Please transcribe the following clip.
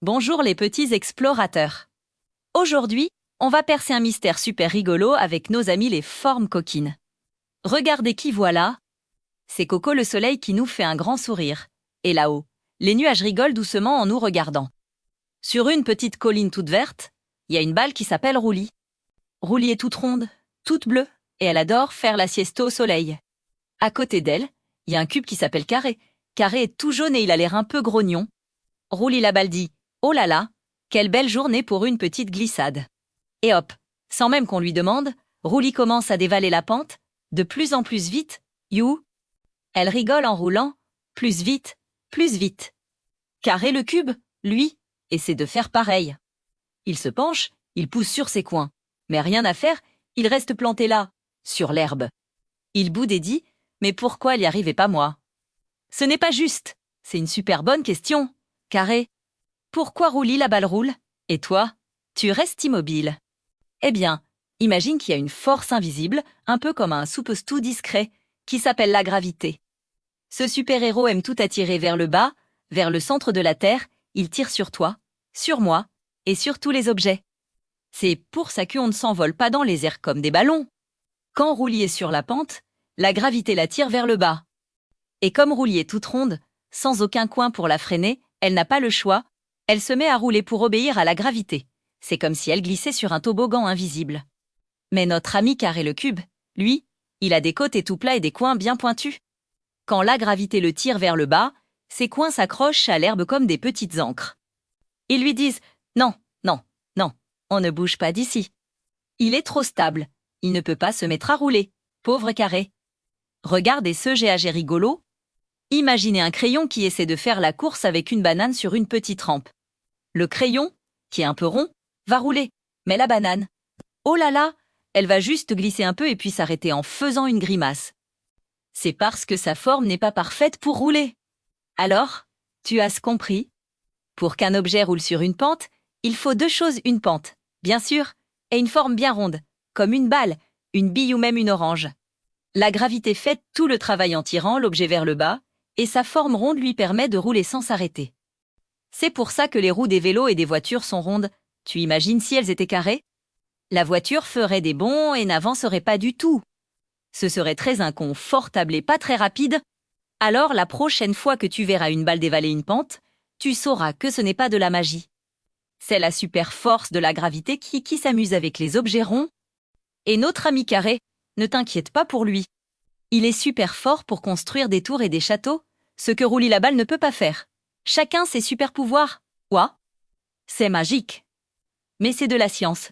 Bonjour les petits explorateurs. Aujourd'hui, on va percer un mystère super rigolo avec nos amis les formes coquines. Regardez qui voilà. C'est Coco le soleil qui nous fait un grand sourire. Et là-haut, les nuages rigolent doucement en nous regardant. Sur une petite colline toute verte, il y a une balle qui s'appelle Roulie. Roulie est toute ronde, toute bleue, et elle adore faire la sieste au soleil. À côté d'elle, il y a un cube qui s'appelle Carré. Carré est tout jaune et il a l'air un peu grognon. Roulie la balle dit « Oh là là, quelle belle journée pour une petite glissade !» Et hop, sans même qu'on lui demande, Roulie commence à dévaler la pente, de plus en plus vite, you. Elle rigole en roulant, plus vite, plus vite. Carré le cube, lui, essaie de faire pareil. Il se penche, il pousse sur ses coins, mais rien à faire, il reste planté là, sur l'herbe. Il boude et dit « Mais pourquoi n'y arrivait pas moi ?» Ce n'est pas juste, c'est une super bonne question. Carré, pourquoi Roulie la balle roule? Et toi, tu restes immobile. Eh bien, imagine qu'il y a une force invisible, un peu comme un soupe-tout discret, qui s'appelle la gravité. Ce super-héros aime tout attirer vers le bas, vers le centre de la Terre, il tire sur toi, sur moi, et sur tous les objets. C'est pour ça qu'on ne s'envole pas dans les airs comme des ballons. Quand Roulie est sur la pente, la gravité la tire vers le bas. Et comme Roulie est toute ronde, sans aucun coin pour la freiner, elle n'a pas le choix, elle se met à rouler pour obéir à la gravité. C'est comme si elle glissait sur un toboggan invisible. Mais notre ami Carré le cube, lui, il a des côtés tout plats et des coins bien pointus. Quand la gravité le tire vers le bas, ses coins s'accrochent à l'herbe comme des petites ancres. Ils lui disent « Non, non, non, on ne bouge pas d'ici. Il est trop stable, il ne peut pas se mettre à rouler, pauvre Carré. » Regardez ce GAG rigolo. Imaginez un crayon qui essaie de faire la course avec une banane sur une petite rampe. Le crayon, qui est un peu rond, va rouler, mais la banane, oh là là, elle va juste glisser un peu et puis s'arrêter en faisant une grimace. C'est parce que sa forme n'est pas parfaite pour rouler. Alors, tu as compris? Pour qu'un objet roule sur une pente, il faut deux choses, une pente, bien sûr, et une forme bien ronde, comme une balle, une bille ou même une orange. La gravité fait tout le travail en tirant l'objet vers le bas, et sa forme ronde lui permet de rouler sans s'arrêter. C'est pour ça que les roues des vélos et des voitures sont rondes. Tu imagines si elles étaient carrées? La voiture ferait des bonds et n'avancerait pas du tout. Ce serait très inconfortable et pas très rapide. Alors la prochaine fois que tu verras une balle dévaler une pente, tu sauras que ce n'est pas de la magie. C'est la super force de la gravité qui s'amuse avec les objets ronds. Et notre ami Carré, ne t'inquiète pas pour lui. Il est super fort pour construire des tours et des châteaux, ce que Roulie la balle ne peut pas faire. Chacun ses super pouvoirs. Quoi? C'est magique. Mais c'est de la science.